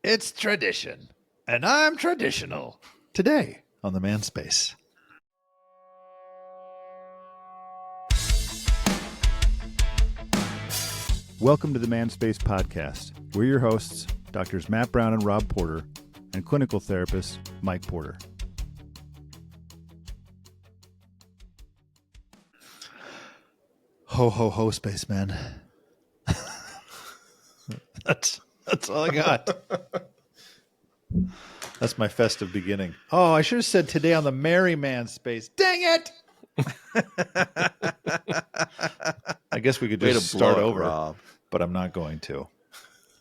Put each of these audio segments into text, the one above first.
It's tradition, and I'm traditional. Today on the Manspace. Welcome to the Manspace podcast. We're your hosts, Doctors Matt Brown and Rob Porter, and clinical therapist Mike Porter. Ho, ho, ho, spaceman. That's all I got. That's my festive beginning. Oh, I should have said today on the Merry Man Space. Dang it! I guess we could just start over, Rob. But I'm not going to.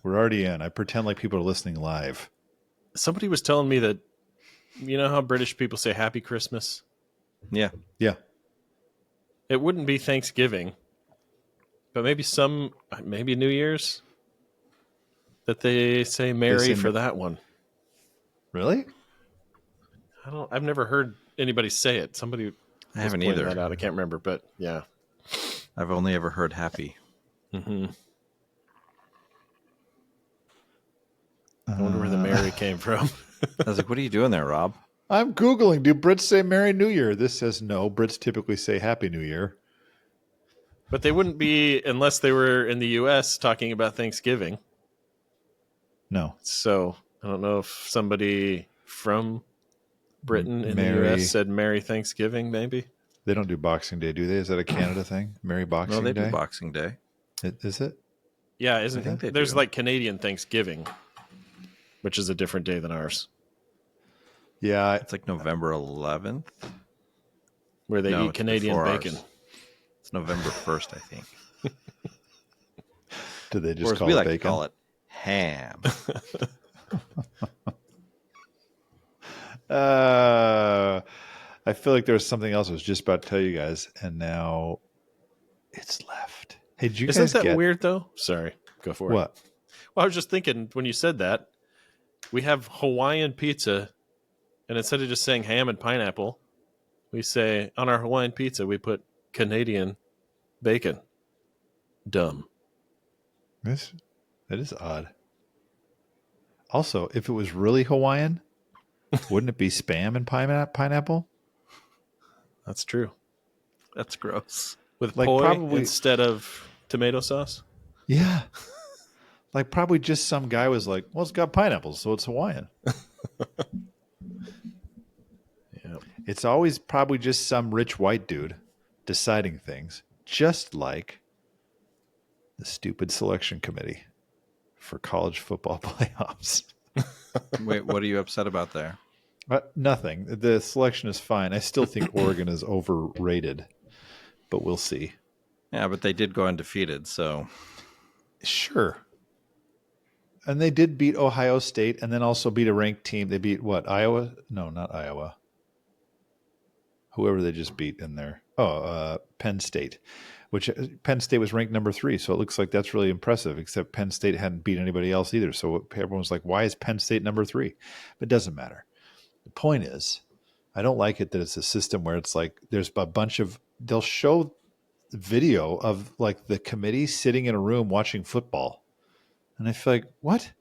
We're already in. I pretend like people are listening live. Somebody was telling me that, you know how British people say Happy Christmas? Yeah. It wouldn't be Thanksgiving, but maybe New Year's, that they say Merry for that one. Really? I've never heard anybody say it. Somebody I haven't either. that out. I can't remember, but yeah. I've only ever heard happy. Mm-hmm. I wonder where the Merry came from. I was like, what are you doing there, Rob? I'm Googling. Do Brits say Merry New Year? This says no. Brits typically say Happy New Year. But they wouldn't be unless they were in the U.S. talking about Thanksgiving. No. So I don't know if somebody from Britain in the U.S. said Merry Thanksgiving, maybe. They don't do Boxing Day, do they? Is that a Canada thing? Merry Boxing Day? No, they do Boxing Day. Is it? Yeah, isn't I think there's like Canadian Thanksgiving, which is a different day than ours. Yeah. It's like November 11th. Where they eat Canadian bacon. Ours. It's November 1st, I think. Do they just or call we it like bacon? To call it ham. I feel like there was something else I was just about to tell you guys, and now it's left. Hey, did you Isn't guys that weird, though? Sorry. Go for it. What? Well, I was just thinking when you said that, we have Hawaiian pizza, and instead of just saying ham and pineapple, we say, on our Hawaiian pizza, we put Canadian bacon. Dumb. That is odd. Also, if it was really Hawaiian, wouldn't it be Spam and pineapple? That's true. That's gross. With poi instead of tomato sauce? Yeah. Like probably just some guy was like, well, it's got pineapples, so it's Hawaiian. Yeah. It's always probably just some rich white dude deciding things, just like the stupid selection committee for college football playoffs. Wait, what are you upset about there? Nothing. The selection is fine. I still think Oregon is overrated, but we'll see. Yeah, but they did go undefeated, so. Sure. And they did beat Ohio State and then also beat a ranked team. They beat what? Iowa? No, not Iowa. Whoever they just beat in there. Penn State, which Penn State was ranked number 3. So it looks like that's really impressive, except Penn State hadn't beat anybody else either. So everyone was like, why is Penn State number 3? But it doesn't matter. The point is, I don't like it that it's a system where it's like there's a bunch of, they'll show video of like the committee sitting in a room watching football. And I feel like, what?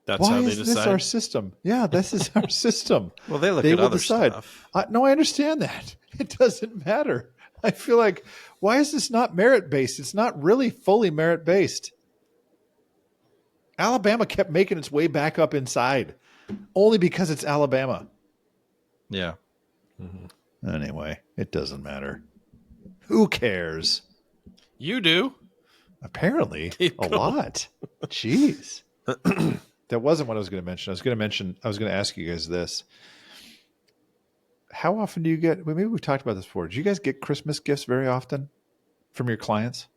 That's how they decide? Why is this our system? Yeah, this is our system. Well, they look at other stuff. No, I understand that. It doesn't matter. I feel like, why is this not merit-based? It's not really fully merit-based. Alabama kept making its way back up inside only because it's Alabama. Yeah. Mm-hmm. Anyway, it doesn't matter. Who cares? You do. Apparently, a lot. Jeez. That wasn't what I was going to mention. I was going to ask you guys this. How often do you get, maybe we've talked about this before. Do you guys get Christmas gifts very often from your clients?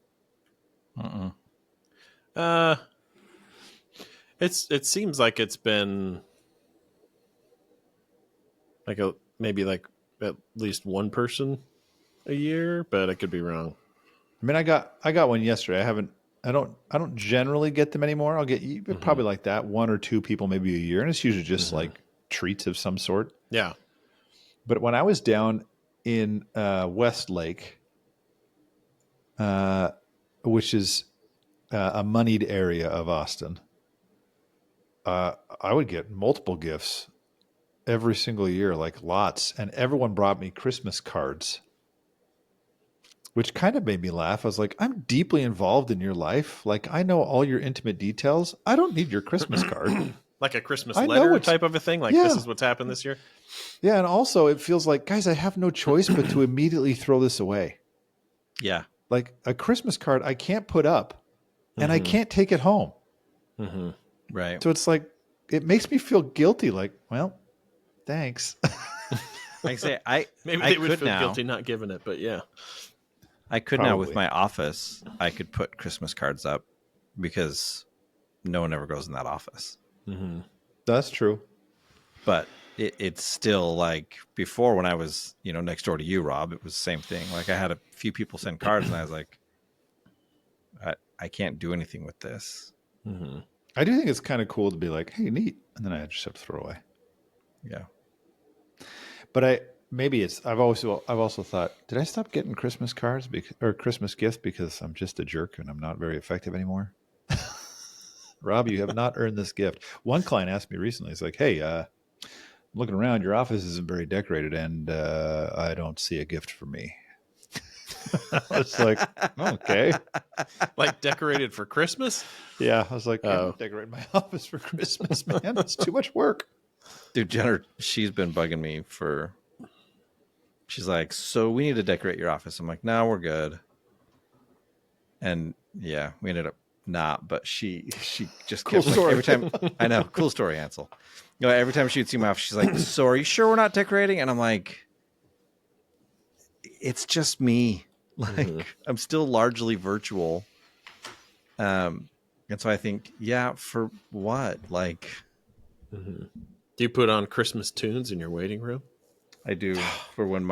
It seems like it's been maybe at least one person a year, but I could be wrong. I mean, I got one yesterday. I don't generally get them anymore. I'll get probably like that, 1 or 2 people maybe a year, and it's usually just like treats of some sort. Yeah. But when I was down in Westlake, which is a moneyed area of Austin, I would get multiple gifts every single year, like lots. And everyone brought me Christmas cards, which kind of made me laugh. I was like, I'm deeply involved in your life. Like, I know all your intimate details. I don't need your Christmas card. Like a Christmas I know letter what's- type of a thing? Like, Yeah. this is what's happened this year? Yeah. And also, it feels like, guys, I have no choice but to immediately throw this away. Yeah. Like a Christmas card, I can't put up and I Mhm. can't take it home. Mm-hmm. Right. So it's like, it makes me feel guilty. Like, well, thanks. Like I say, Maybe I they would could feel now. guilty not giving it, but yeah. I could now with Probably. my office. I could put Christmas cards up because no one ever goes in that office. Mm-hmm. That's true. But it's still like before when I was, next door to you, Rob, it was the same thing. Like I had a few people send cards and I was like, I can't do anything with this. Mm-hmm. I do think it's kind of cool to be like, hey, neat. And then I just have to throw away. Yeah. But I've also thought, did I stop getting Christmas cards or Christmas gifts because I'm just a jerk and I'm not very effective anymore? Rob, you have not earned this gift. One client asked me recently, he's like, hey, I'm looking around, your office isn't very decorated and I don't see a gift for me. I was like, okay. Like decorated for Christmas? Yeah, I was like, I'm Oh. not decorating my office for Christmas, man. It's too much work. Dude, Jenner, she's been bugging me she's like, so we need to decorate your office. I'm like, no, we're good. And yeah, we ended up not, but she just Cool kept story. every time. I know, cool story, Ansel. Every time she would see my office, she's like, so are you sure we're not decorating? And I'm like, it's just me. Like I'm still largely virtual. And so I think, yeah, for what? Like Mm-hmm. Do you put on Christmas tunes in your waiting room? I do for when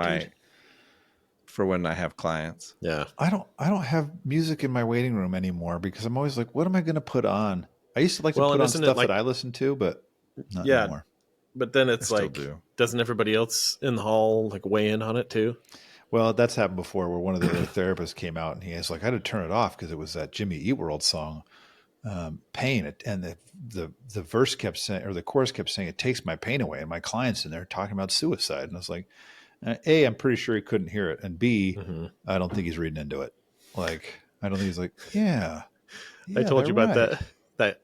I have clients. Yeah. I don't have music in my waiting room anymore because I'm always like, what am I going to put on? I used to like to Well, put and on isn't it stuff like- that I listen to, but not Yeah. anymore. But then it's I still like, do. doesn't everybody else in the hall like weigh in on it too? Well, that's happened before where one of the other therapists came out and he was like, I had to turn it off because it was that Jimmy Eat World song, Pain. And the verse kept saying, or the chorus kept saying, it takes my pain away. And my client's in there talking about suicide. And I was like, A, I'm pretty sure he couldn't hear it. And B, Mm-hmm. I don't think he's reading into it. Like, I don't think he's like, yeah I told you they're about right. that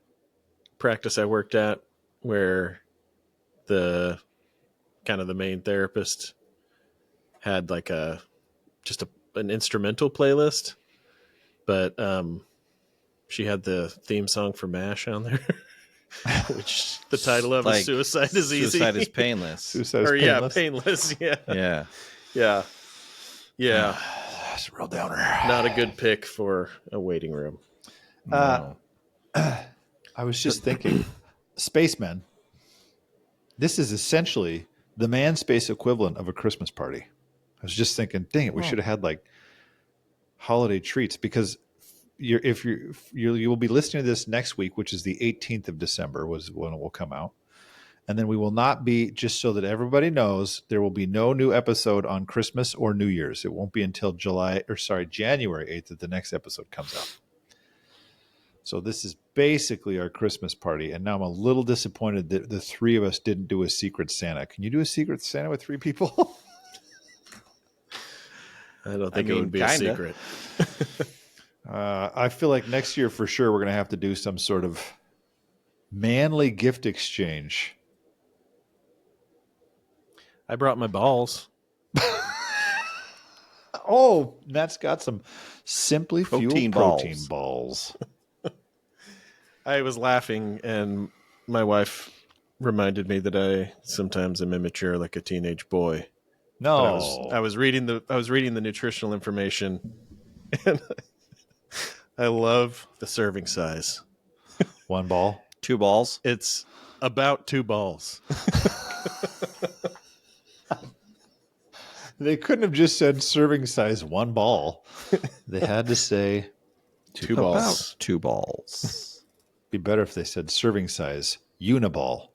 practice I worked at where the kind of the main therapist had like an instrumental playlist, but she had the theme song for MASH on there, which the title of Like, is Suicide is Easy. Suicide is painless. Suicide is Or painless. Painless. Yeah. Yeah. Yeah. Yeah. That's a real downer. Not a good pick for a waiting room. No. I was just thinking, spacemen. This is essentially the Manspace equivalent of a Christmas party. I was just thinking, dang it, we should have had like holiday treats because you will be listening to this next week, which is the 18th of December was when it will come out. And then we will not be, just so that everybody knows, there will be no new episode on Christmas or New Year's. It won't be until January 8th that the next episode comes out. So this is basically our Christmas party. And now I'm a little disappointed that the three of us didn't do a Secret Santa. Can you do a Secret Santa with three people? I don't think it mean, would be kinda. a secret. I feel like next year for sure we're going to have to do some sort of manly gift exchange. I brought my balls. Oh, Matt's got some Simply Fueled Protein protein balls. I was laughing, and my wife reminded me that I sometimes am immature like a teenage boy. No, But I was reading the nutritional information, and I love the serving size. one ball. 2 balls. It's about 2 balls. They couldn't have just said serving size one ball. They had to say 2 balls. About 2 balls. be better if they said serving size uniball.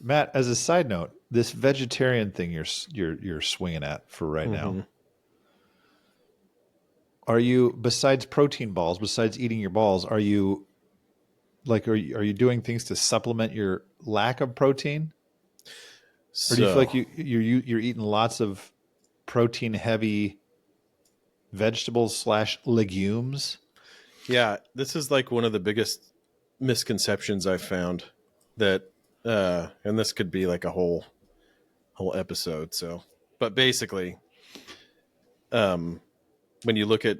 Matt, as a side note, this vegetarian thing you're swinging at for right now. are you, besides protein balls, besides eating your balls, are you doing things to supplement your lack of protein? Or do you feel So like you're eating lots of protein heavy vegetables slash legumes? yeah, this is like one of the biggest misconceptions I've found that, and this could be like a whole episode. So, but basically, when you look at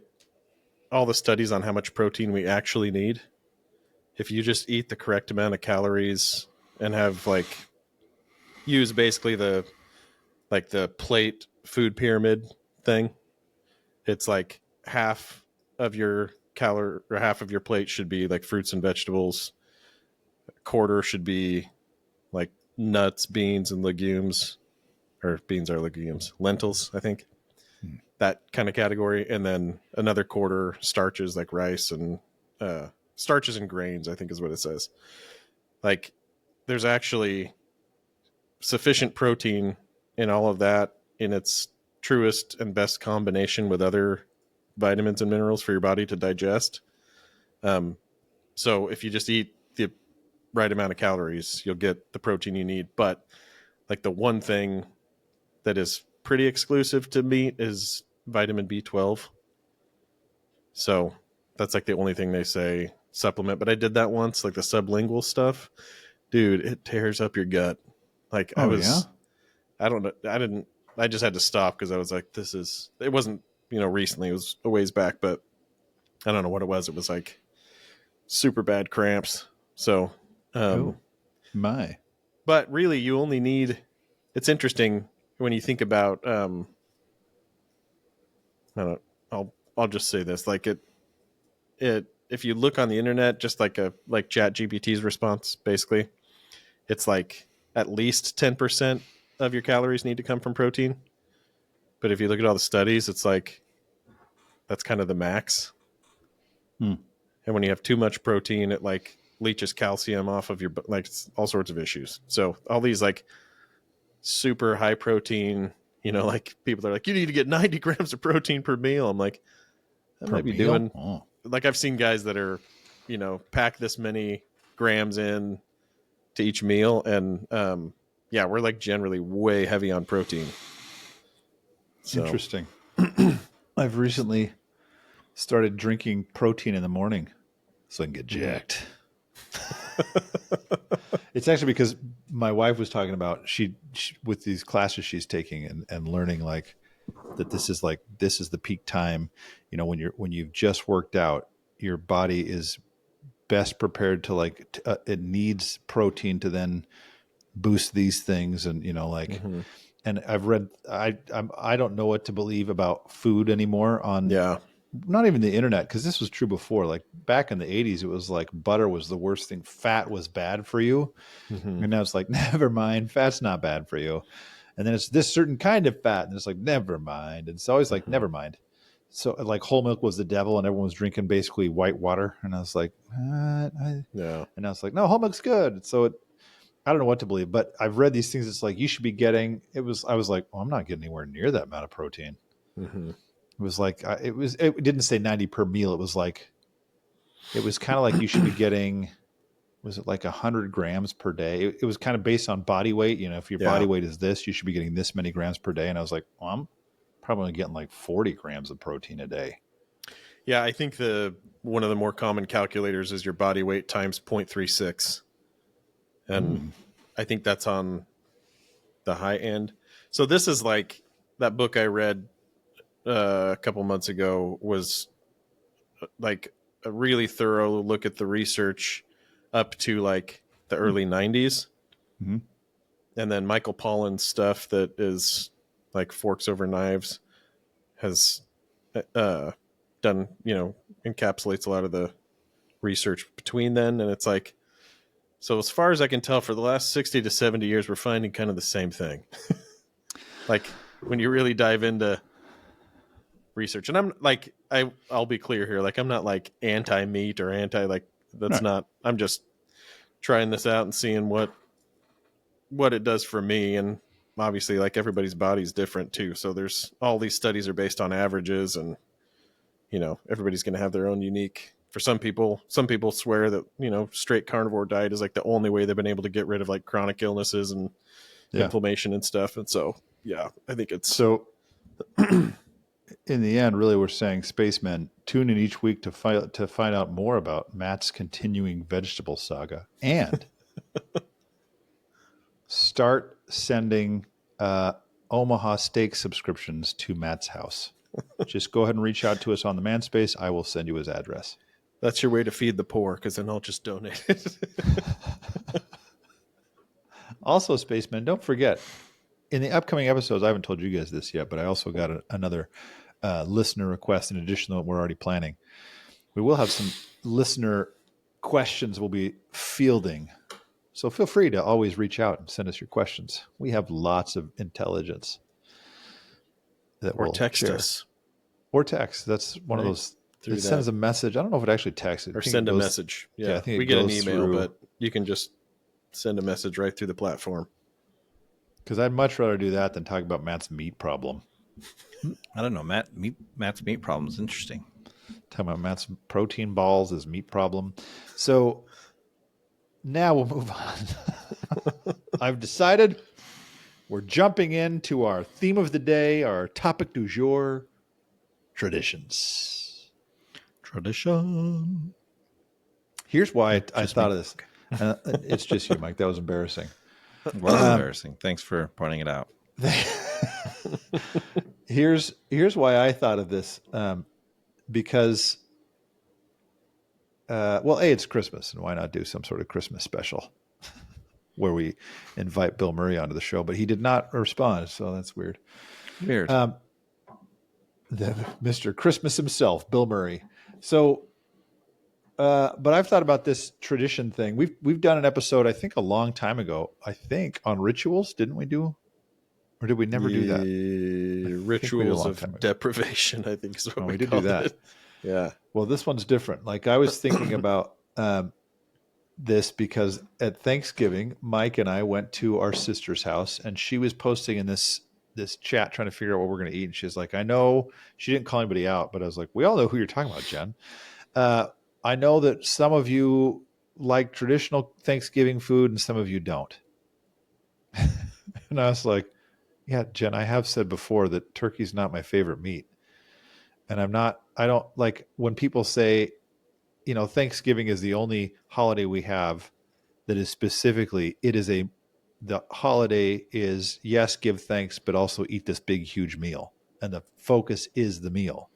all the studies on how much protein we actually need, if you just eat the correct amount of calories and have like use basically the plate food pyramid thing, it's like half of your half of your plate should be like fruits and vegetables. A quarter should be like nuts, beans, and legumes, or beans are legumes, lentils, I think, that kind of category, and then another quarter starches like rice and starches and grains, I think is what it says. Like, there's actually sufficient protein in all of that in its truest and best combination with other vitamins and minerals for your body to digest. So if you just eat the right amount of calories, you'll get the protein you need. But like the one thing that is pretty exclusive to meat is vitamin B12. So that's like the only thing they say supplement. But I did that once, like the sublingual stuff. Dude, it tears up your gut. Like Oh, yeah? I don't know. I just had to stop because I was like, it wasn't, recently, it was a ways back, but I don't know what it was. It was like super bad cramps. So, Oh, my. but really you only need, it's interesting when you think about, I don't, I'll just say this, like if you look on the internet, just like Chat GPT's response, basically, it's like at least 10% of your calories need to come from protein. But if you look at all the studies, it's like that's kind of the max. Hmm. And when you have too much protein, it like leaches calcium off of your, like, all sorts of issues. So all these like super high protein, like people are like, you need to get 90 grams of protein per meal. I'm like, that Per might be meal? doing, Oh. like, I've seen guys that are, pack this many grams in to each meal. And yeah, we're like generally way heavy on protein. So. Interesting. I've recently started drinking protein in the morning so I can get jacked. It's actually because my wife was talking about she with these classes she's taking and learning like that this is the peak time, when you've just worked out, your body is best prepared to it needs protein to then boost these things, and and I've read, I don't know what to believe about food anymore on Yeah. not even the internet, because this was true before. Like back in the 80s, it was like butter was the worst thing. Fat was bad for you. Mm-hmm. And now it's like, never mind, fat's not bad for you. And then it's this certain kind of fat. And it's like, never mind. And it's always like, never mind. So like whole milk was the devil and everyone was drinking basically white water. And I was like, what? Yeah. And I was like, no, whole milk's good. So I don't know what to believe, but I've read these things. It's like, you should be getting, I was like, well, I'm not getting anywhere near that amount of protein. Mm-hmm. It was like, it didn't say 90 per meal. It was kind of like you should be getting, was it like 100 grams per day? It was kind of based on body weight. If your body weight is this, you should be getting this many grams per day. And I was like, well, I'm probably only getting like 40 grams of protein a day. Yeah. I think one of the more common calculators is your body weight times 0.36. And I think that's on the high end. So this is like that book I read a couple months ago was like a really thorough look at the research up to like the early 90s. Mm-hmm. And then Michael Pollan's stuff that is like Forks Over Knives has done, encapsulates a lot of the research between then. And it's like, so as far as I can tell, for the last 60 to 70 years, we're finding kind of the same thing. Like when you really dive into research, and I'm like, I'll be clear here. Like, I'm not like anti-meat or that's not, I'm just trying this out and seeing what it does for me. And obviously like everybody's body's different too. So there's all these studies are based on averages and, everybody's going to have their own unique. For some people swear that straight carnivore diet is like the only way they've been able to get rid of like chronic illnesses and inflammation and stuff. And so I think it's so. In the end, really, we're saying, spacemen, tune in each week to find out more about Matt's continuing vegetable saga, and start sending Omaha steak subscriptions to Matt's house. Just go ahead and reach out to us on the Manspace. I will send you his address. That's your way to feed the poor, because then I'll just donate it. Also, spacemen, don't forget, in the upcoming episodes, I haven't told you guys this yet, but I also got another listener request in addition to what we're already planning. We will have some listener questions we'll be fielding. So feel free to always reach out and send us your questions. We have lots of intelligence. Or text us. Or text. That's one of those. It sends a message. I don't know if it actually texts it. Or send a message. Yeah, I think we get an email, but you can just send a message right through the platform. Because I'd much rather do that than talk about Matt's meat problem. I don't know. Matt's meat problem is interesting. Talking about Matt's protein balls, his meat problem. So now we'll move on. I've decided we're jumping into our theme of the day, our topic du jour, traditions. Tradition. Here's why I thought of this. It's just you, Mike. That was embarrassing. It was embarrassing. Thanks for pointing it out. Here's why I thought of this. Because, it's Christmas, and why not do some sort of Christmas special where we invite Bill Murray onto the show? But he did not respond, so that's weird. Weird. Mr. Christmas himself, Bill Murray. So, but I've thought about this tradition thing. We've done an episode, I think, a long time ago. I think on rituals, didn't we do? Or did we never do that? Rituals of deprivation, I think is what we did do that. It. Yeah. Well, this one's different. Like, I was thinking about this because at Thanksgiving, Mike and I went to our sister's house, and she was posting in this chat trying to figure out what we're going to eat. And she's like, I know, she didn't call anybody out, but I was like, we all know who you're talking about, Jen. I know that some of you like traditional Thanksgiving food and some of you don't. And I was like, yeah, Jen, I have said before that turkey's not my favorite meat. And I don't like when people say, Thanksgiving is the only holiday we have that is specifically, the holiday is, yes, give thanks, but also eat this big, huge meal. And the focus is the meal.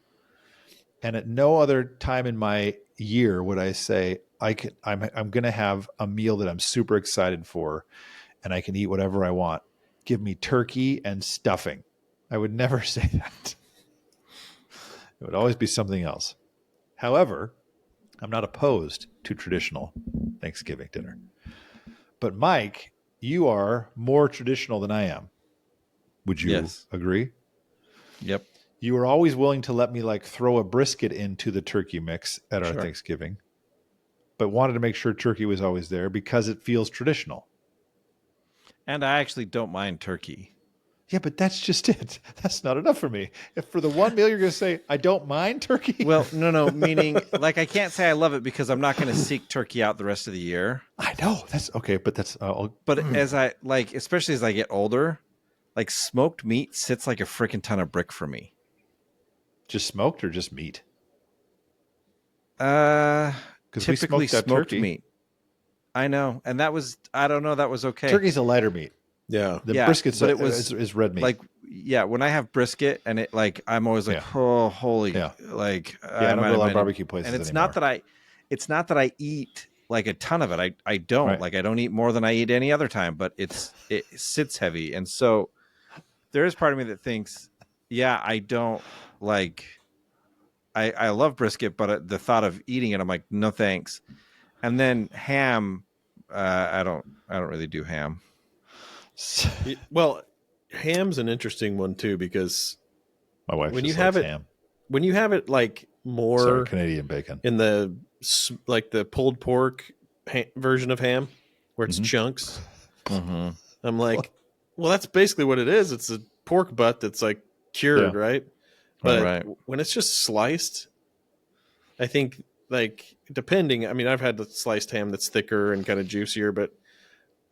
And at no other time in my year would I say, I'm going to have a meal that I'm super excited for, and I can eat whatever I want. Give me turkey and stuffing. I would never say that. It would always be something else. However, I'm not opposed to traditional Thanksgiving dinner. But Mike, you are more traditional than I am. Would you agree? Yep. You were always willing to let me throw a brisket into the turkey mix at our Thanksgiving, but wanted to make sure turkey was always there because it feels traditional. And I actually don't mind turkey. Yeah, but that's just it. That's not enough for me. If for the one meal you're going to say, I don't mind turkey. Well, no, meaning I can't say I love it because I'm not going to seek turkey out the rest of the year. I know. That's okay, but that's... but as I, especially as I get older, smoked meat sits like a freaking ton of brick for me. Just smoked or just meat? Typically smoked meat. I know. And that was, I don't know, that was okay. Turkey's a lighter meat. Yeah. The brisket's is red meat. When I have brisket and it I'm always oh, holy. Yeah. I don't go to a lot of barbecue places and it's anymore. not that I eat a ton of it. I don't. Right. I don't eat more than I eat any other time, but it sits heavy. And so there is part of me that thinks, I don't I love brisket, but the thought of eating it, I'm like, no thanks. And then ham, I don't really do ham. Well, ham's an interesting one too, because my wife when just you have likes it, ham. When you have it more Canadian bacon in the pulled pork version of ham, where it's chunks, I'm like, well, that's basically what it is. It's a pork butt that's cured, right? But when it's just sliced, I think like depending. I mean, I've had the sliced ham that's thicker and kind of juicier, but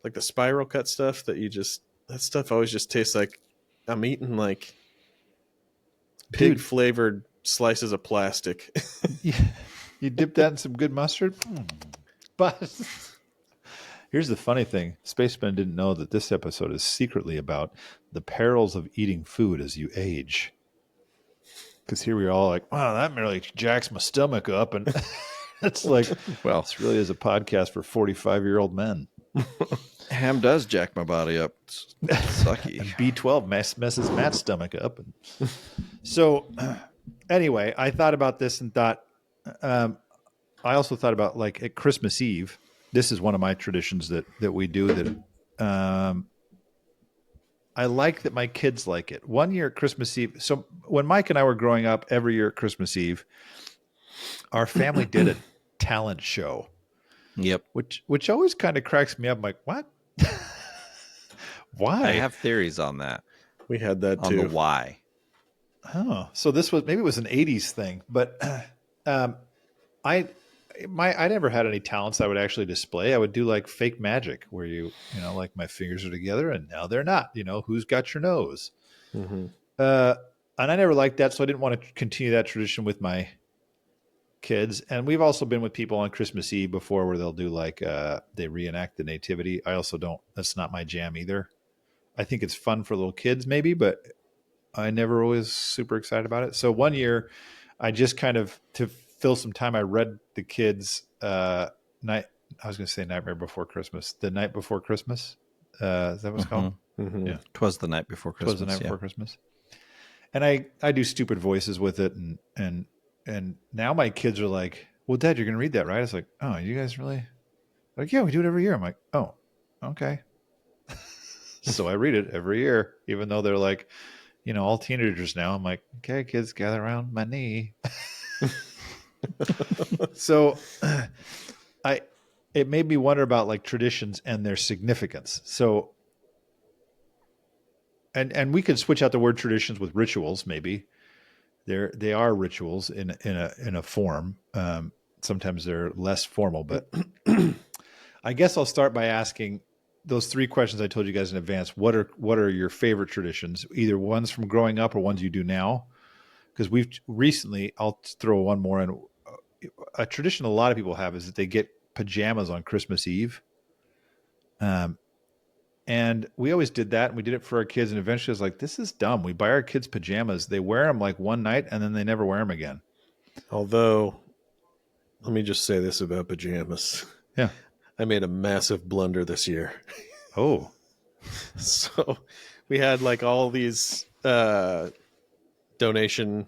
like the spiral cut stuff that stuff always just tastes like I'm eating like pig flavored slices of plastic. You dip that in some good mustard. But here's the funny thing. Spaceman didn't know that this episode is secretly about the perils of eating food as you age. Because here we are all like, wow, that really jacks my stomach up. And it's like, well, this really is a podcast for 45-year-old men. Ham does jack my body up. It's sucky. And B12 messes Matt's stomach up. And so anyway, I thought about this and thought, I also thought about like at Christmas Eve, this is one of my traditions that we do that I like that my kids like it. One year at Christmas Eve, so when Mike and I were growing up, every year at Christmas Eve, our family did a talent show. Yep. Which always kind of cracks me up. I'm like, what? Why? I have theories on that. We had that on too. The why. Oh, so this was maybe it was an 80s thing, but I never had any talents I would actually display. I would do like fake magic where you know, like my fingers are together and now they're not, you know, who's got your nose? Mm-hmm. And I never liked that. So I didn't want to continue that tradition with my kids. And we've also been with people on Christmas Eve before where they'll do like, they reenact the nativity. I also don't, that's not my jam either. I think it's fun for little kids maybe, but I never was super excited about it. So one year I just kind of, to fill some time, I read the kids I was going to say Nightmare Before Christmas, The Night Before Christmas. Is that what it's called? Mm-hmm. Yeah. 'Twas the Night Before Christmas. 'Twas the Night Before Christmas. And I do stupid voices with it. And now my kids are like, well, Dad, you're going to read that, right? It's like, oh, you guys really? Like, yeah, we do it every year. I'm like, oh, okay. So I read it every year, even though they're like, you know, all teenagers now. I'm like, okay, kids, gather around my knee. So it made me wonder about like traditions and their significance. So, and we could switch out the word traditions with rituals. Maybe they are rituals in a form. Sometimes they're less formal, but I guess I'll start by asking those three questions I told you guys in advance. What are your favorite traditions? Either ones from growing up or ones you do now? Because we've recently, I'll throw one more in. A tradition a lot of people have is that they get pajamas on Christmas Eve. And we always did that. And we did it for our kids. And eventually I was like, this is dumb. We buy our kids pajamas. They wear them like one night and then they never wear them again. Although, let me just say this about pajamas. Yeah. I made a massive blunder this year. Oh. So we had like all these donation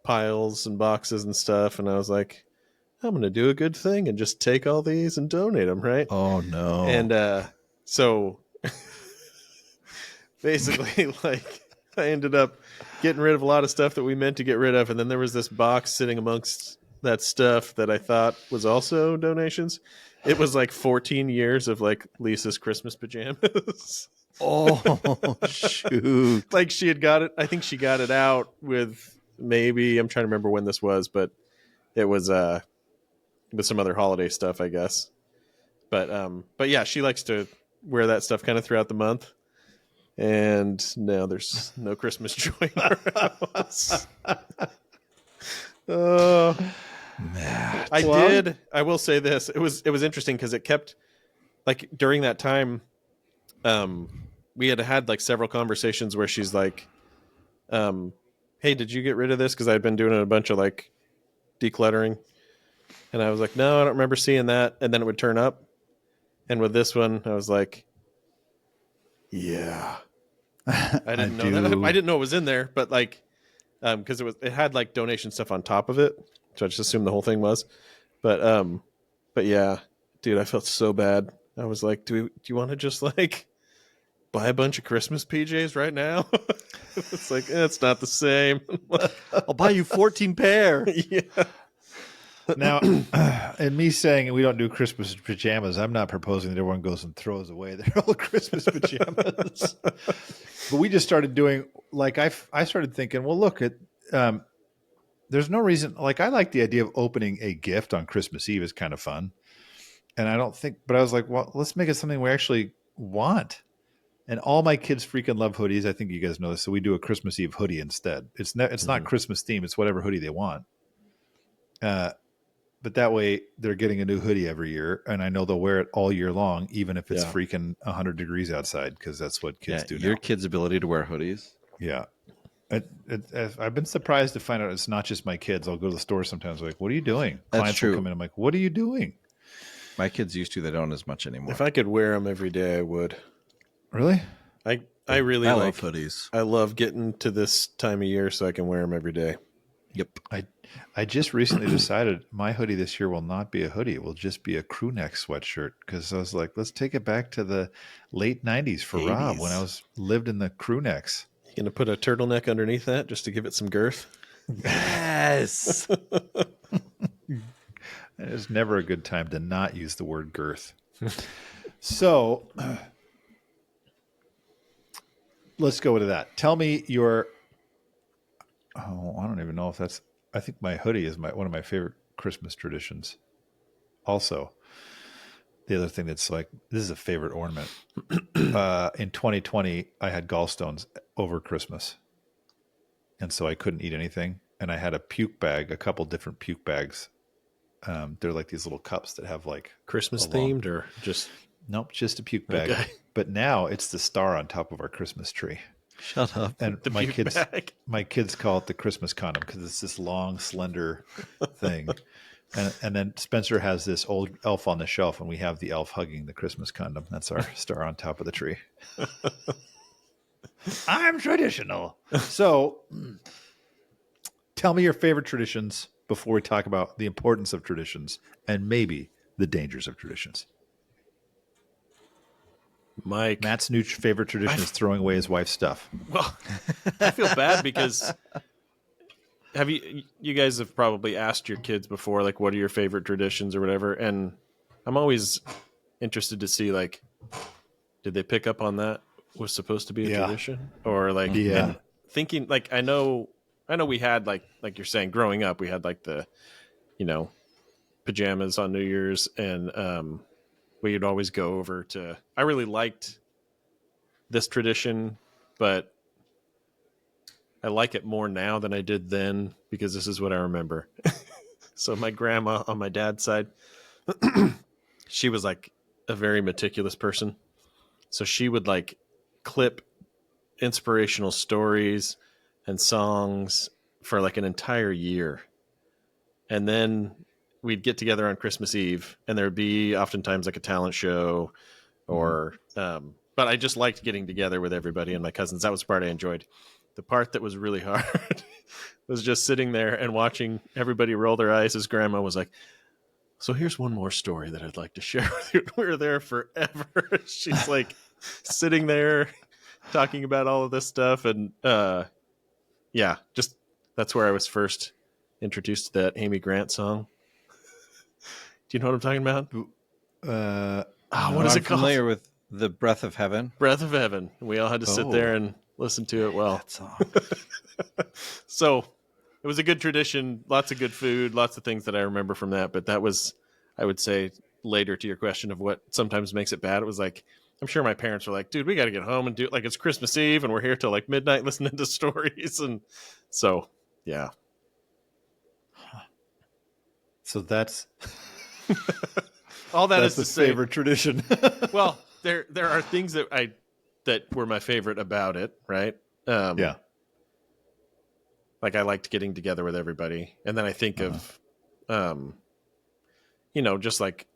piles and boxes and stuff. And I was like, I'm going to do a good thing and just take all these and donate them, right? Oh, no. And so basically, like, I ended up getting rid of a lot of stuff that we meant to get rid of. And then there was this box sitting amongst that stuff that I thought was also donations. It was like 14 years of like Lisa's Christmas pajamas. Oh, shoot. Like she had got it. I think she got it out with maybe, I'm trying to remember when this was, but it was with some other holiday stuff, I guess. But yeah, she likes to wear that stuff kind of throughout the month. And now there's no Christmas joy in our house. I will say this. It was interesting because it kept, like, during that time, we had like several conversations where she's like, hey, did you get rid of this? Because I'd been doing a bunch of like decluttering. And I was like, no, I don't remember seeing that. And then it would turn up. And with this one, I was like, yeah. I didn't know that. I didn't know it was in there, but like, because it had like donation stuff on top of it. So I just assumed the whole thing was. But yeah, dude, I felt so bad. I was like, do you want to just like buy a bunch of Christmas PJs right now? It's like, it's not the same. I'll buy you 14 pair. Yeah. Now, and me saying we don't do Christmas pajamas, I'm not proposing that everyone goes and throws away their old Christmas pajamas. But we just started doing, like, I started thinking, well, look at, there's no reason. Like, I like the idea of opening a gift on Christmas Eve is kind of fun. And I don't think, but I was like, well, let's make it something we actually want. And all my kids freaking love hoodies. I think you guys know this. So we do a Christmas Eve hoodie instead. It's not Christmas theme. It's whatever hoodie they want. But that way they're getting a new hoodie every year. And I know they'll wear it all year long, even if it's freaking 100 degrees outside, because that's what kids do now. Your kids' ability to wear hoodies. Yeah. I've been surprised to find out it's not just my kids. I'll go to the store sometimes like, what are you doing? That's Clients true. will come in. I'm like, what are you doing? My kids used to. They don't as much anymore. If I could wear them every day, I would. Really? I really love hoodies. I love getting to this time of year so I can wear them every day. Yep. I just recently decided my hoodie this year will not be a hoodie. It will just be a crew neck sweatshirt, because I was like, let's take it back to the late 90s for 80s. Rob when I lived in the crew necks. You gonna put a turtleneck underneath that just to give it some girth? Yes. There's never a good time to not use the word girth. So let's go with that. Tell me your, I don't even know if that's, I think my hoodie is one of my favorite Christmas traditions. Also, the other thing that's like, this is a favorite ornament. In 2020, I had gallstones over Christmas. And so I couldn't eat anything. And I had a puke bag, a couple different puke bags. They're like these little cups that have like Christmas themed or just... Nope, just a puke bag. Okay. But now it's the star on top of our Christmas tree. Shut up. And The my puke bag. kids call it the Christmas condom because it's this long, slender thing. And then Spencer has this old elf on the shelf, and we have the elf hugging the Christmas condom. That's our star on top of the tree. I'm traditional. So tell me your favorite traditions before we talk about the importance of traditions and maybe the dangers of traditions. Mike. Matt's new favorite tradition is throwing away his wife's stuff. Well, I feel bad because you guys have probably asked your kids before, like, what are your favorite traditions or whatever? And I'm always interested to see, like, did they pick up on that was supposed to be a tradition? Or like, and thinking, like, I know we had like you're saying, growing up, we had like the, pajamas on New Year's, and we'd always go over to, I really liked this tradition, but I like it more now than I did then because this is what I remember. So my grandma on my dad's side, she was like a very meticulous person. So she would like clip inspirational stories and songs for like an entire year. And then we'd get together on Christmas Eve, and there'd be oftentimes like a talent show or, but I just liked getting together with everybody and my cousins. That was the part I enjoyed. The part that was really hard was just sitting there and watching everybody roll their eyes as grandma was like, so here's one more story that I'd like to share with you. We were there forever. She's like sitting there talking about all of this stuff. And just that's where I was first introduced to that Amy Grant song. Do you know what I'm talking about? What is it called? I'm familiar with The Breath of Heaven. Breath of Heaven. We all had to sit there and listen to it. Well, That song. So it was a good tradition, lots of good food, lots of things that I remember from that. But that was, I would say, later to your question of what sometimes makes it bad. It was like, I'm sure my parents were like, dude, we got to get home and do it. Like, it's Christmas Eve and we're here till like midnight listening to stories. And so, yeah. So that's all that that's is the to say, favorite tradition. well, there are things that were my favorite about it, right? Like I liked getting together with everybody. And then I think of, just like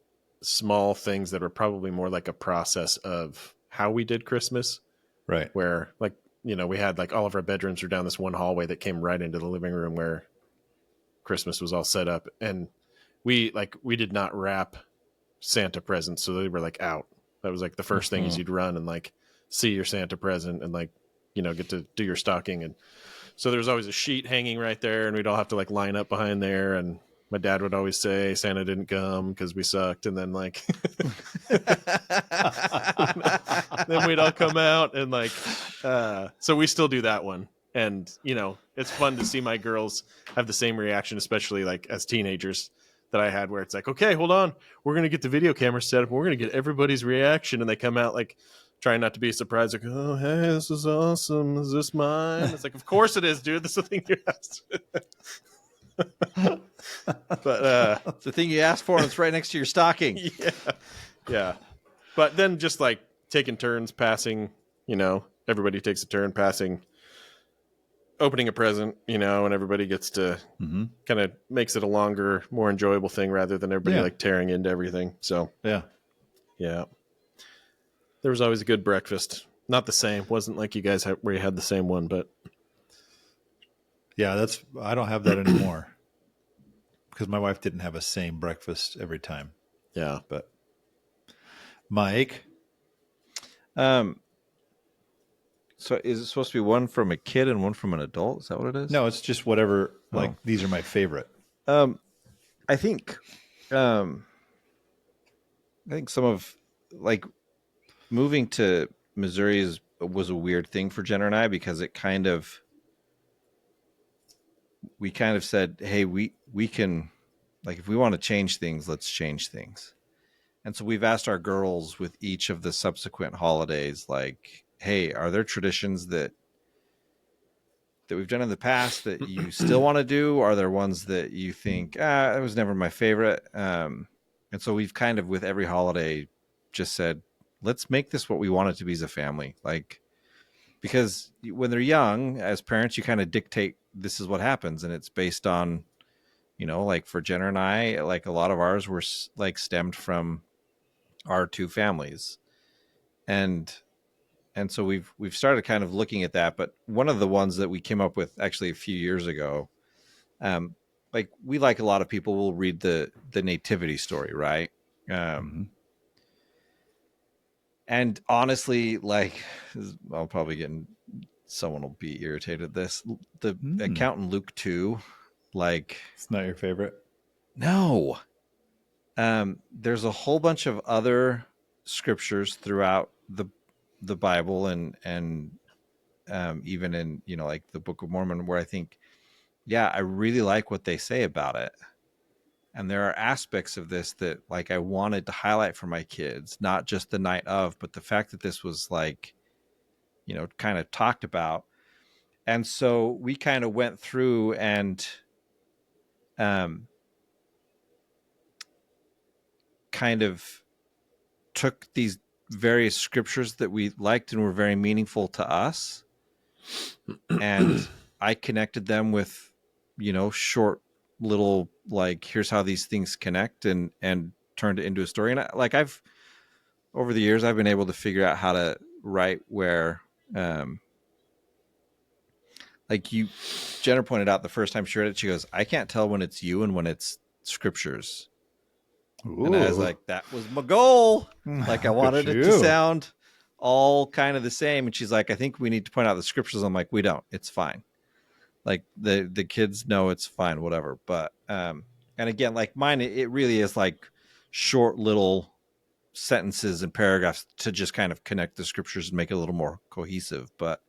small things that were probably more like a process of how we did Christmas. Right. Where like, we had like all of our bedrooms were down this one hallway that came right into the living room where Christmas was all set up. And we did not wrap Santa presents. So they were like out. That was like the first thing is you'd run and like see your Santa present and like, get to do your stocking. And so there was always a sheet hanging right there and we'd all have to like line up behind there. And my dad would always say Santa didn't come because we sucked. And then like, then we'd all come out and like, so we still do that one. And, you know, it's fun to see my girls have the same reaction, especially like as teenagers that I had, where it's like, okay, hold on, we're going to get the video camera set up and we're going to get everybody's reaction. And they come out like trying not to be surprised, like, oh, hey, this is awesome. Is this mine? It's like, of course it is, dude. This is the thing you asked. But It's the thing you asked for, and it's right next to your stocking. yeah. But then just like taking turns passing, you know, everybody takes a turn passing, opening a present, you know, and everybody gets to kind of makes it a longer, more enjoyable thing rather than everybody like tearing into everything. So Yeah. There was always a good breakfast. Not the same. Wasn't like you guys where you had the same one, but Yeah, I don't have that anymore because my wife didn't have a same breakfast every time. yeah. But Mike, So is it supposed to be one from a kid and one from an adult? Is that what it is? no, it's just whatever. Like these are my favorite. I think some of like moving to Missouri was a weird thing for Jenna and I, because we kind of said, hey, we can, like, if we want to change things, let's change things. And so we've asked our girls with each of the subsequent holidays, like, hey, are there traditions that we've done in the past that you still want to do? Are there ones that you think, it was never my favorite? And so we've kind of, with every holiday, just said, let's make this what we want it to be as a family. Like, because when they're young, as parents, you kind of dictate this is what happens. And it's based on, you know, like for Jenna and I, like a lot of ours were like stemmed from our two families. And so we've started kind of looking at that. But one of the ones that we came up with actually a few years ago, like we, like a lot of people, will read the nativity story, right? And honestly, like, I'll probably get someone will be irritated at this. The account in Luke 2, like, It's not your favorite? no. There's a whole bunch of other scriptures throughout the Bible and even in, you know, like the Book of Mormon, where I think, I really like what they say about it. And there are aspects of this that, like, I wanted to highlight for my kids, not just the night of, but the fact that this was, like, you know, kind of talked about. And so we kind of went through and kind of took these various scriptures that we liked and were very meaningful to us, and I connected them with, you know, short little, like, here's how these things connect, and turned it into a story. And I've over the years, I've been able to figure out how to write where, like Jenna pointed out the first time she read it, she goes, I can't tell when it's you and when it's scriptures. Ooh. And I was like, that was my goal. Like, I wanted it to sound all kind of the same. And she's like, I think we need to point out the scriptures. I'm like, we don't. It's fine. Like, the kids know it's fine, whatever. But and again, like mine, it really is like short little sentences and paragraphs to just kind of connect the scriptures and make it a little more cohesive. But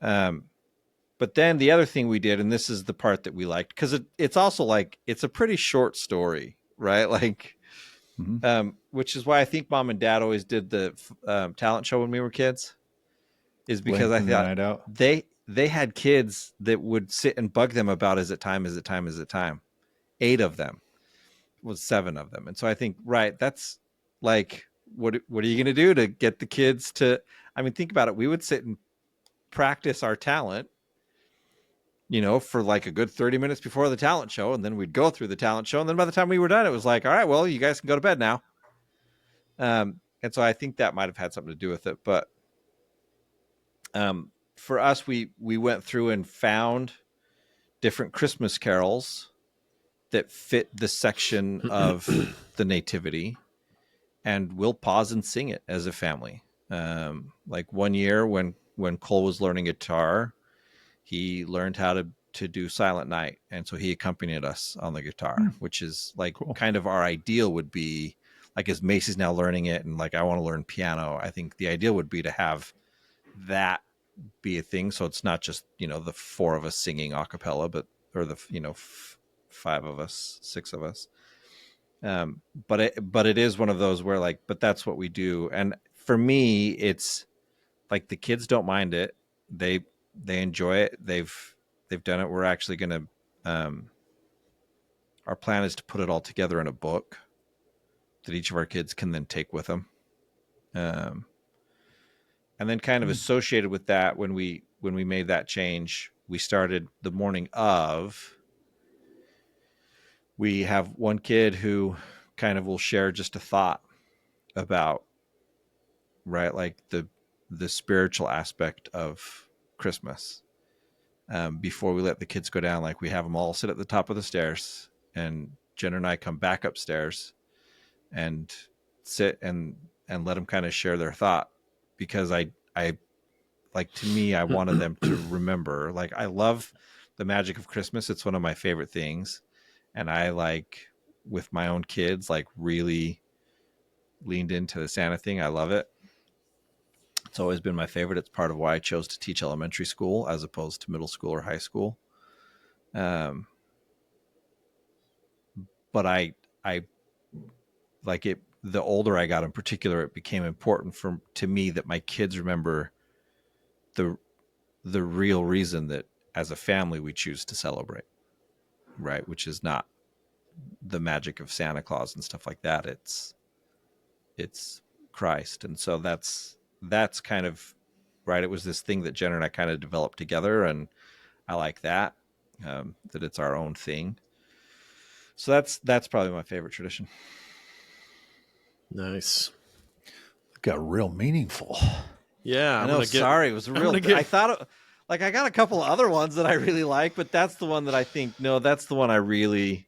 then the other thing we did, and this is the part that we liked, because it's also like, it's a pretty short story, right? Like, which is why I think Mom and Dad always did the talent show when we were kids, is because I thought they had kids that would sit and bug them about, is it time? Is it time? Is it time? 8 of them, was 7 of them. And so I think, right, that's like, what are you going to do to get the kids to, I mean, think about it. We would sit and practice our talent, you know, for like a good 30 minutes before the talent show. And then we'd go through the talent show. And then by the time we were done, it was like, all right, well, you guys can go to bed now. And so I think that might've had something to do with it. But for us, we went through and found different Christmas carols that fit the section of the nativity, and we'll pause and sing it as a family. Like one year when Cole was learning guitar, he learned how to do Silent Night. And so he accompanied us on the guitar, which is like kind of our ideal would be, like, as Macy's now learning it, and like I want to learn piano, I think the ideal would be to have that be a thing. So it's not just, the four of us singing a cappella, or the, 5 of us, 6 of us. But it is one of those where like, but that's what we do. And for me, it's like the kids don't mind it. They enjoy it. They've done it. We're actually going to, our plan is to put it all together in a book that each of our kids can then take with them. And then kind of associated with that, when we made that change, we started the morning of, we have one kid who kind of will share just a thought about, right, like the spiritual aspect of Christmas. Before we let the kids go down, like we have them all sit at the top of the stairs, and Jen and I come back upstairs and sit and let them kind of share their thought, because I like, to me, I wanted them to remember, like, I love the magic of Christmas. It's one of my favorite things. And I, like, with my own kids, like, really leaned into the Santa thing. I love it. It's always been my favorite. It's part of why I chose to teach elementary school as opposed to middle school or high school. But I like it. The older I got, in particular, it became important to me that my kids remember the real reason that as a family we choose to celebrate, right? Which is not the magic of Santa Claus and stuff like that. It's Christ. And so that's kind of right. It was this thing that Jen and I kind of developed together, and I like that, that it's our own thing. So that's probably my favorite tradition. Nice. Got real meaningful. Yeah, I know. Sorry, it was real. I thought, like, I got a couple other ones that I really like, but that's the one that I think, no, that's the one I really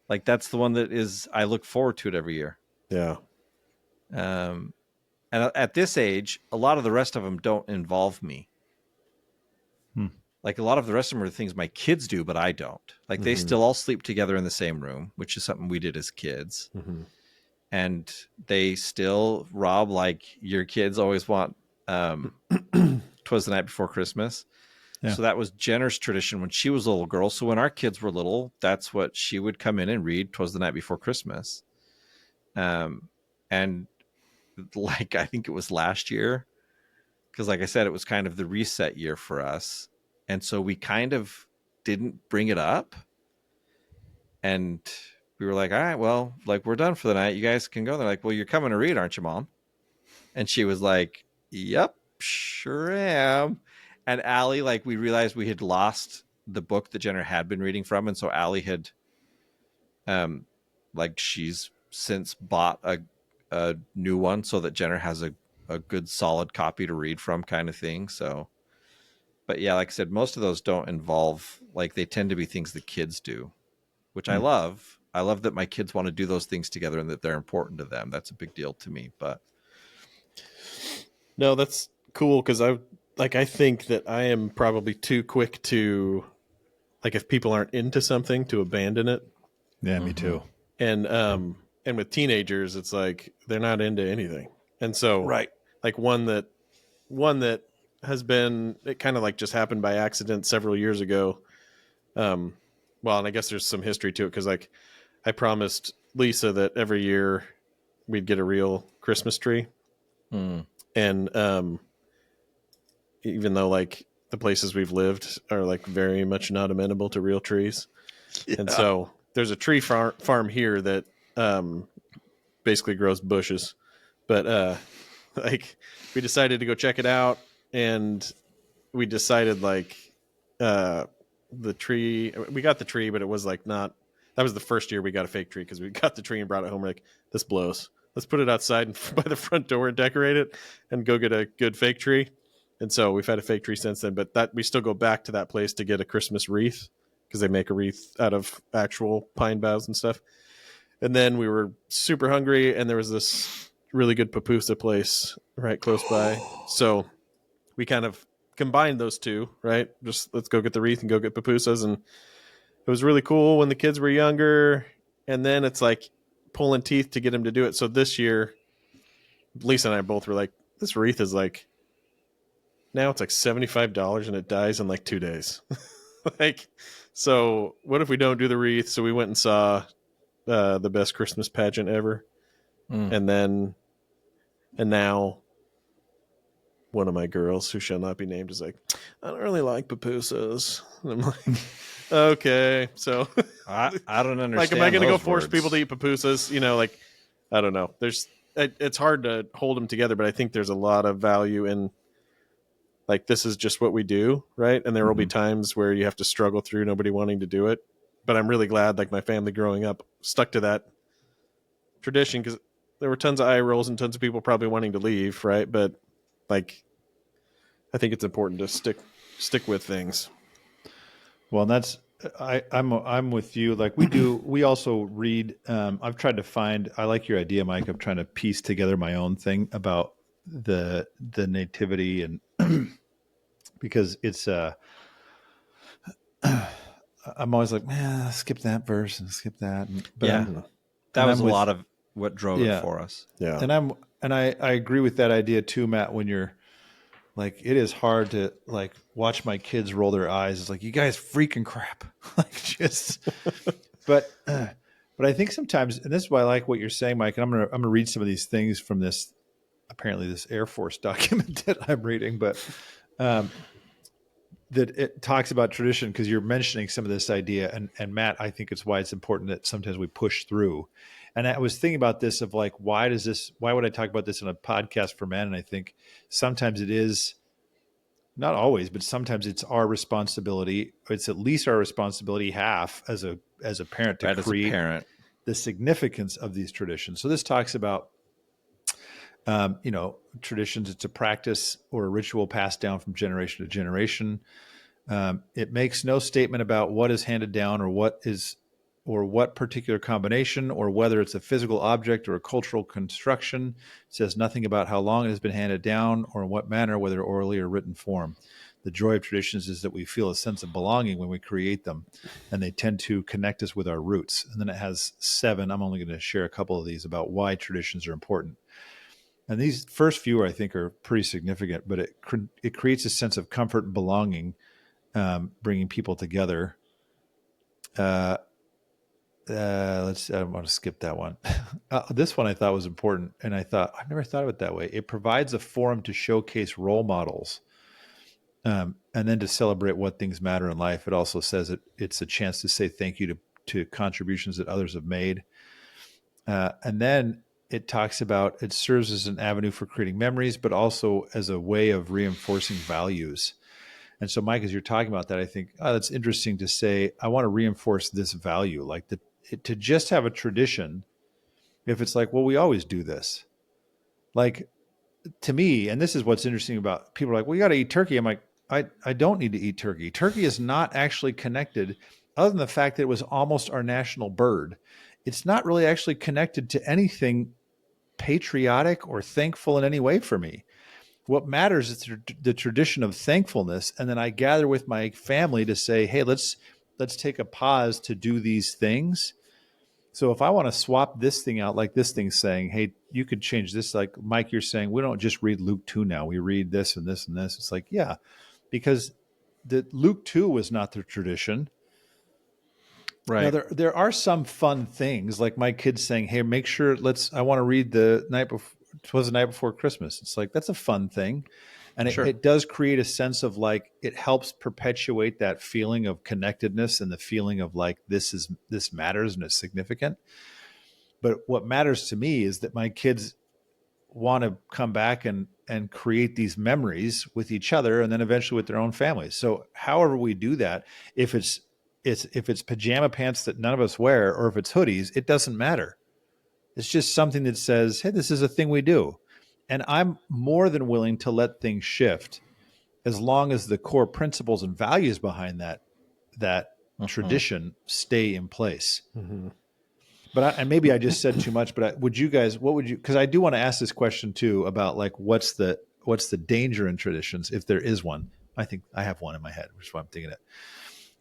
like. That's the one that is, I look forward to it every year. Yeah. And at this age, a lot of the rest of them don't involve me. Like, a lot of the rest of them are things my kids do, but I don't. Like, they still all sleep together in the same room, which is something we did as kids. Mm-hmm. And they still, Rob, like, your kids always want 'Twas the Night Before Christmas. Yeah. So that was Jenner's tradition when she was a little girl. So when our kids were little, that's what she would come in and read, 'Twas the Night Before Christmas. And like, I think it was last year, because like I said, it was kind of the reset year for us. And so we kind of didn't bring it up. And we were like, all right, well, like, we're done for the night. You guys can go. They're like, well, you're coming to read, aren't you, Mom? And she was like, yep, sure am. And Allie, like, we realized we had lost the book that Jenner had been reading from. And so Allie had, like, she's since bought a new one so that Jenner has a good solid copy to read from, kind of thing. So, but yeah, like I said, most of those don't involve, like, they tend to be things the kids do, which I love. I love that my kids want to do those things together and that they're important to them. That's a big deal to me. But no, that's cool, because I think that I am probably too quick to, like, if people aren't into something, to abandon it. Yeah, me too. And with teenagers, it's like they're not into anything. And so, right, like, one that has been, it kind of like just happened by accident several years ago. Well, and I guess there's some history to it, because, like, I promised Lisa that every year we'd get a real Christmas tree. And even though, like, the places we've lived are, like, very much not amenable to real trees. Yeah. And so there's a tree farm here that basically grows bushes. But like, we decided to go check it out, and we decided, like, the tree, we got the tree, but it was like not, that was the first year we got a fake tree, because we got the tree and brought it home. We're like, this blows. Let's put it outside by the front door and decorate it and go get a good fake tree. And so we've had a fake tree since then, but that we still go back to that place to get a Christmas wreath, because they make a wreath out of actual pine boughs and stuff. And then we were super hungry, and there was this really good pupusa place right close by. So we kind of combined those two, right? Just let's go get the wreath and go get pupusas. And it was really cool when the kids were younger. And then it's like pulling teeth to get them to do it. So this year, Lisa and I both were like, this wreath is like now it's like $75 and it dies in like 2 days. Like, so what if we don't do the wreath? So we went and saw the best Christmas pageant ever. And now one of my girls, who shall not be named, is like, I don't really like pupusas. And I'm like, okay. So I don't understand. like, am I going to go force words. people to eat pupusas? You know, like, I don't know. It's hard to hold them together, but I think there's a lot of value in, like, this is just what we do, right? And there will be times where you have to struggle through nobody wanting to do it. But I'm really glad, like, my family growing up stuck to that tradition, because there were tons of eye rolls and tons of people probably wanting to leave, right? But, like, I think it's important to stick with things. Well, and that's I'm with you. Like we also read. I've tried to find. I like your idea, Mike, of trying to piece together my own thing about the nativity, and because it's I'm always like, man, skip that verse and skip that. That was a lot of what drove it for us. Yeah, and I agree with that idea too, Matt. When you're like, it is hard to like watch my kids roll their eyes. It's like, you guys freaking crap. Like, just, but I think sometimes, and this is why I like what you're saying, Mike, and I'm going to read some of these things from this, apparently this Air Force document that I'm reading, but that it talks about tradition, because you're mentioning some of this idea, and Matt, I think it's why it's important that sometimes we push through. And I was thinking about this of like, why would I talk about this in a podcast for men? And I think sometimes it is, not always, but sometimes it's our responsibility. It's at least our responsibility half as a parent to create the significance of these traditions. So this talks about, traditions. It's a practice or a ritual passed down from generation to generation. It makes no statement about what is handed down or what particular combination, or whether it's a physical object or a cultural construction. It says nothing about how long it has been handed down or in what manner, whether orally or written form. The joy of traditions is that we feel a sense of belonging when we create them, and they tend to connect us with our roots. And then it has 7. I'm only going to share a couple of these about why traditions are important. And these first few, I think, are pretty significant, but it creates a sense of comfort and belonging, bringing people together. I want to skip that one. This one I thought was important, and I thought, I've never thought of it that way. It provides a forum to showcase role models, and then to celebrate what things matter in life. It also says it's a chance to say thank you to contributions that others have made. And then it talks about, it serves as an avenue for creating memories, but also as a way of reinforcing values. And so, Mike, as you're talking about that, I think, that's interesting to say, I want to reinforce this value, like to just have a tradition. If it's like, well, we always do this, like, to me, and this is what's interesting about people are like, well, you got to eat turkey. I'm like, I don't need to eat turkey. Turkey is not actually connected, other than the fact that it was almost our national bird. It's not really actually connected to anything patriotic or thankful in any way for me. What matters is the tradition of thankfulness. And then I gather with my family to say, hey, let's take a pause to do these things. So if I want to swap this thing out, like this thing's saying, hey, you could change this. Like, Mike, you're saying, we don't just read Luke 2 now. We read this and this and this. It's like, yeah, because the Luke 2 was not the tradition. Right. Now, there are some fun things, like my kids saying, hey, make sure I want to read the night before. It was the night before Christmas. It's like, that's a fun thing. And it does create a sense of like, it helps perpetuate that feeling of connectedness and the feeling of like, this matters and it's significant. But what matters to me is that my kids want to come back and create these memories with each other, and then eventually with their own families. So however we do that, if it's pajama pants that none of us wear, or if it's hoodies, it doesn't matter. It's just something that says, hey, this is a thing we do. And I'm more than willing to let things shift as long as the core principles and values behind that tradition stay in place. Mm-hmm. But and maybe I just said too much, but because I do want to ask this question too about like, what's the danger in traditions, if there is one. I think I have one in my head, which is why I'm thinking it.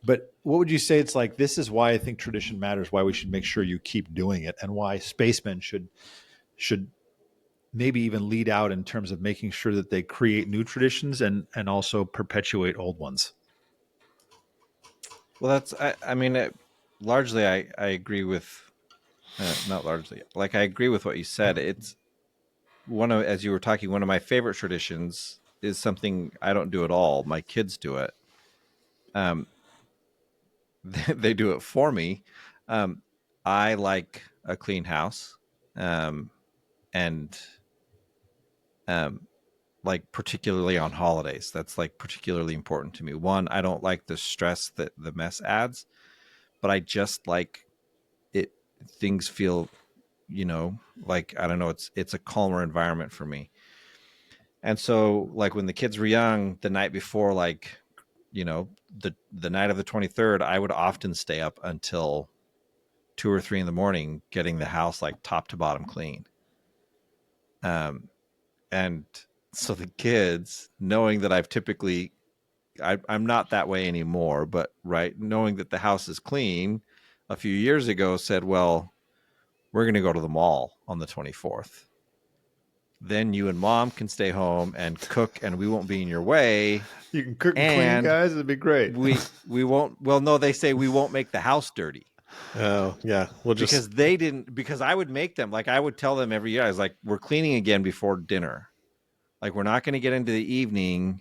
But what would you say? It's like, this is why I think tradition matters, why we should make sure you keep doing it, and why spacemen should maybe even lead out in terms of making sure that they create new traditions and also perpetuate old ones. Well, I mean, largely, I agree with, not largely, like I agree with what you said. It's as you were talking, one of my favorite traditions is something I don't do at all. My kids do it. Um, they do it for me. I like a clean house, and like particularly on holidays, that's like particularly important to me. One, I don't like the stress that the mess adds, but I just like it. Things feel, like, I don't know, it's a calmer environment for me. And so, like, when the kids were young, the night before, like, the night of the 23rd, I would often stay up until 2 or 3 in the morning getting the house like top to bottom clean. And so the kids, knowing that I'm not that way anymore, but right, knowing that the house is clean, a few years ago said, well, we're going to go to the mall on the 24th. Then you and mom can stay home and cook, and we won't be in your way. You can cook and clean, guys. It'd be great. We won't. Well, no, they say we won't make the house dirty. Oh yeah, because I would make them, like, I would tell them every year. I was like, we're cleaning again before dinner. Like, we're not going to get into the evening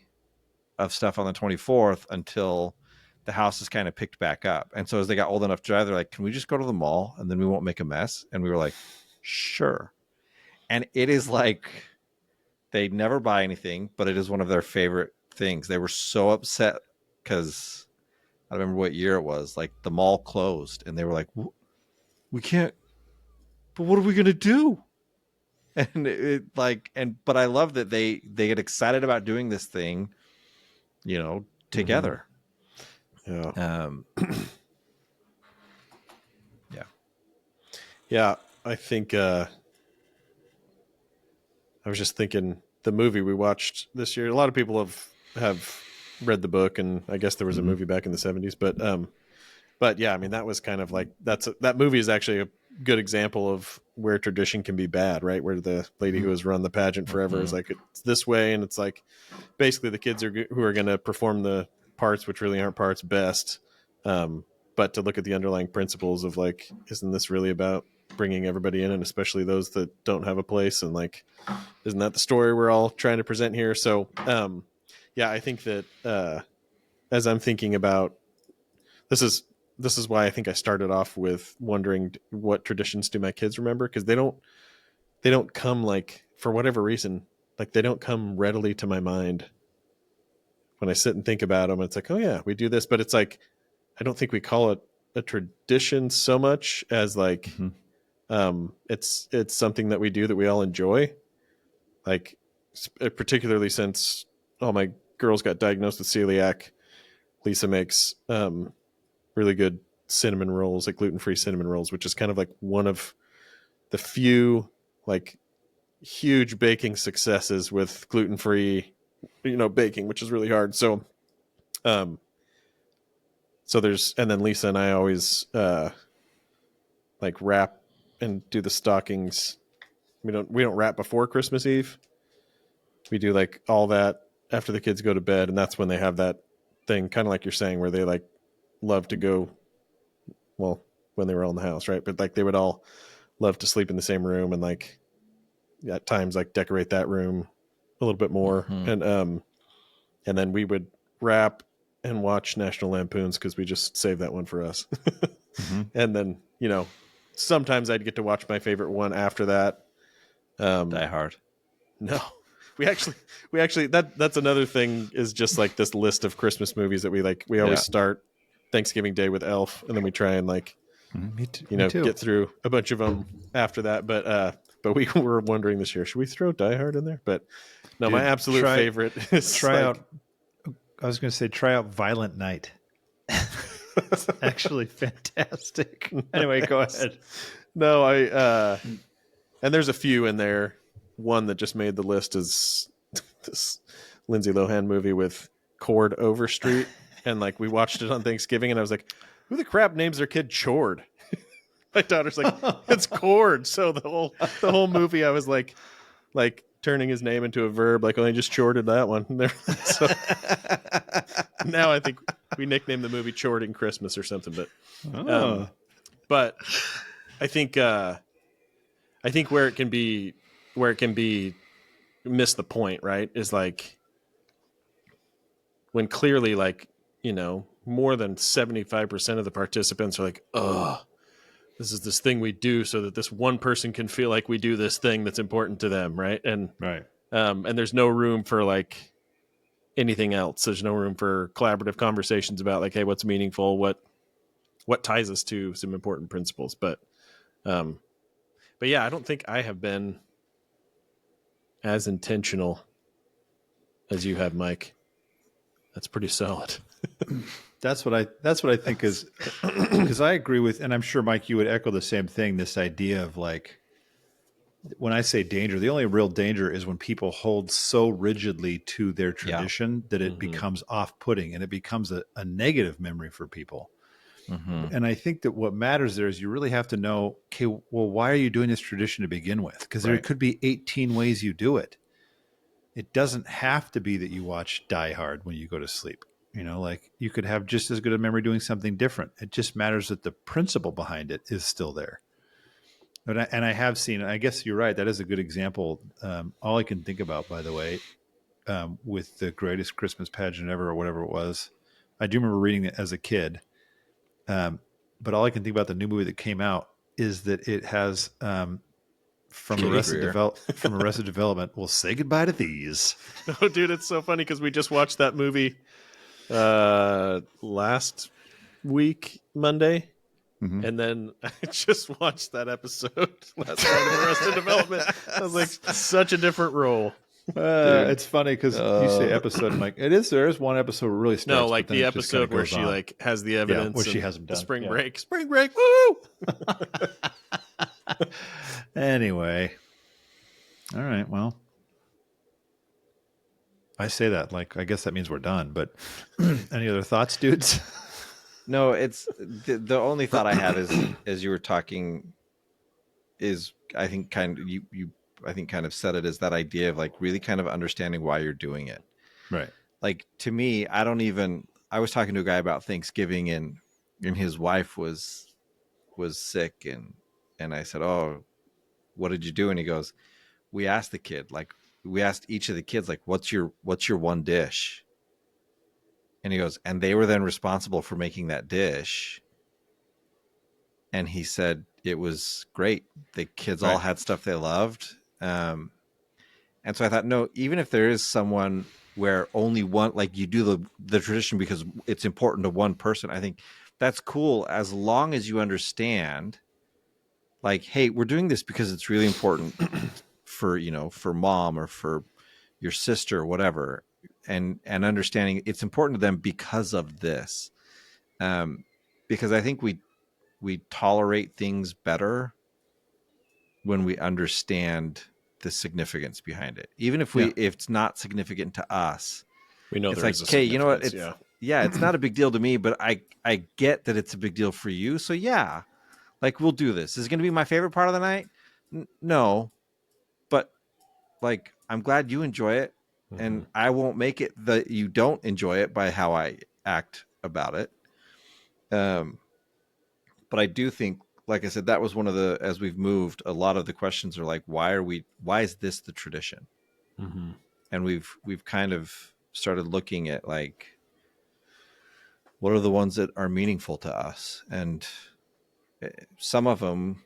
of stuff on the 24th until the house is kind of picked back up. And so as they got old enough to drive, they're like, can we just go to the mall and then we won't make a mess? And we were like, sure. And it is like, they never buy anything, but it is one of their favorite things. They were so upset because I don't remember what year it was. Like, the mall closed and they were like, we can't, but what are we going to do? And but I love that they get excited about doing this thing, together. Yeah. Yeah. Yeah. I think, I was just thinking the movie we watched this year, a lot of people have read the book, and I guess there was a movie back in the 70s, but yeah, I mean, that was kind of like, that movie is actually a good example of where tradition can be bad, right? Where the lady who has run the pageant forever is like, it's this way. And it's like, basically the kids who are going to perform the parts, which really aren't parts, best. But to look at the underlying principles of, like, isn't this really about bringing everybody in, and especially those that don't have a place? And, like, isn't that the story we're all trying to present here? So, yeah, I think that, as I'm thinking about, this is why I think I started off with wondering what traditions do my kids remember? Because they don't come, like, for whatever reason, like, they don't come readily to my mind when I sit and think about them. It's like, oh yeah, we do this, but it's like, I don't think we call it a tradition so much as, like, it's something that we do that we all enjoy. Like, particularly since all my girls got diagnosed with celiac, Lisa makes really good cinnamon rolls, like gluten-free cinnamon rolls, which is kind of like one of the few, like, huge baking successes with gluten-free, baking, which is really hard. So, and then Lisa and I always, like, wrap and do the stockings. We don't wrap before Christmas Eve. We do, like, all that after the kids go to bed. And that's when they have that thing, kind of like you're saying, where they, like, love to go, well, when they were all in the house, right? But, like, they would all love to sleep in the same room, and, like, at times, like, decorate that room a little bit more. And then we would wrap and watch National Lampoons, because we just saved that one for us. And then, sometimes I'd get to watch my favorite one after that. Die Hard. No, we actually that's another thing, is just, like, this list of Christmas movies that we always start Thanksgiving Day with Elf, and then we try and, like, Me too. get through a bunch of them after that. But we were wondering this year, should we throw Die Hard in there? But no, my absolute favorite is try out Violent Night. It's actually fantastic. Anyway, go ahead. No, and there's a few in there. One that just made the list is this Lindsay Lohan movie with Cord Overstreet. And, like, we watched it on Thanksgiving, and I was like, who the crap names their kid Chord? My daughter's like, it's Cord. So the whole movie, I was like, like turning his name into a verb. Like, oh, they just chorted that one. So now I think we nicknamed the movie "Chorting Christmas" or something. But I think where it can be miss the point, right? Is like when clearly, like, more than 75% of the participants are like, oh, this is this thing we do so that this one person can feel like we do this thing that's important to them, right? And and there's no room for like anything else. There's no room for collaborative conversations about like, hey, what's meaningful, what ties us to some important principles. But yeah, I don't think I have been as intentional as you have, Mike. That's pretty solid. That's what I think is, because I agree with, and I'm sure, Mike, you would echo the same thing, this idea of like, when I say danger, the only real danger is when people hold so rigidly to their tradition that it becomes off-putting and it becomes a negative memory for people. And I think that what matters there is you really have to know, okay, well, why are you doing this tradition to begin with? Because there could be 18 ways you do it. It doesn't have to be that you watch Die Hard when you go to sleep. Like you could have just as good a memory doing something different. It just matters that the principle behind it is still there. And I have seen, I guess you're right. That is a good example. All I can think about, by the way, with the greatest Christmas pageant ever or whatever it was, I do remember reading it as a kid. But all I can think about the new movie that came out is that it has from Arrested Development. We'll say goodbye to these. Oh, dude, it's so funny because we just watched that movie last week, Monday. And then I just watched that episode last night of Arrested Development. I was like, such a different role. It's funny because you say episode, Mike. There is one episode where it really starts. No, like the episode where she like has the evidence, where she has them done. Spring break, woo! Anyway, all right. Well, I say that like I guess that means we're done. But any other thoughts, dudes? No, it's the only thought I have is as you were talking is I think kind of you I think kind of said it as that idea of like really kind of understanding why you're doing it. Right. Like to me, I was talking to a guy about Thanksgiving and his wife was sick and I said, "Oh, what did you do?" And he goes, we asked each of the kids, like, what's your one dish? And he goes, and they were then responsible for making that dish. And he said it was great. The kids all had stuff they loved. And so I thought, no, even if there is someone where only one, like you do the tradition because it's important to one person, I think that's cool as long as you understand, like, hey, we're doing this because it's really important for mom or for your sister or whatever. And understanding it's important to them because of this. Because I think we tolerate things better when we understand the significance behind it. Even if if it's not significant to us, we know it's there like, is a okay, you know what? significance, It's not a big deal to me, but I get that it's a big deal for you. So yeah, like we'll do this. Is it going to be my favorite part of the night? No, but like, I'm glad you enjoy it. And I won't make it that you don't enjoy it by how I act about it. But I do think, like I said, that was one of the, as we've moved, a lot of the questions are like, why is this the tradition? And we've kind of started looking at like, what are the ones that are meaningful to us? And some of them,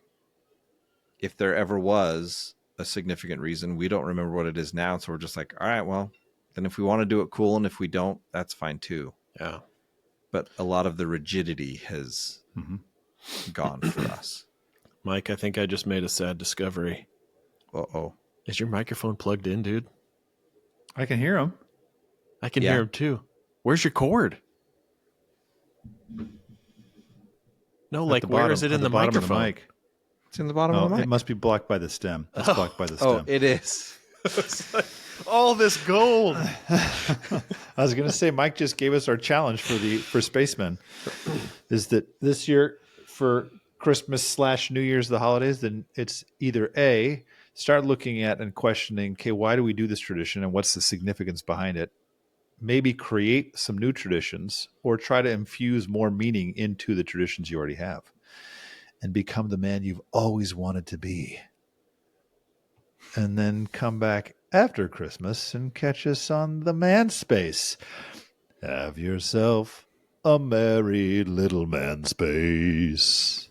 if there ever was a significant reason, we don't remember what it is now. So we're just like, all right, well, then if we want to do it, cool. And if we don't, that's fine too. Yeah. But a lot of the rigidity has gone for us. Mike, I think I just made a sad discovery. Uh-oh. Is your microphone plugged in, dude? I can hear him. I can hear him too. Where's your cord? No, like where is it in the microphone? Mic. It's in the bottom of the mic. It must be blocked by the stem. It's blocked by the stem. Oh, it is. All this gold. I was going to say, Mike just gave us our challenge for Spacemen. Is that this year for Christmas / New Year's, the holidays, then it's either A, start looking at and questioning, okay, why do we do this tradition and what's the significance behind it? Maybe create some new traditions or try to infuse more meaning into the traditions you already have and become the man you've always wanted to be. And then come back after Christmas and catch us on the Manspace. Have yourself a merry little Manspace.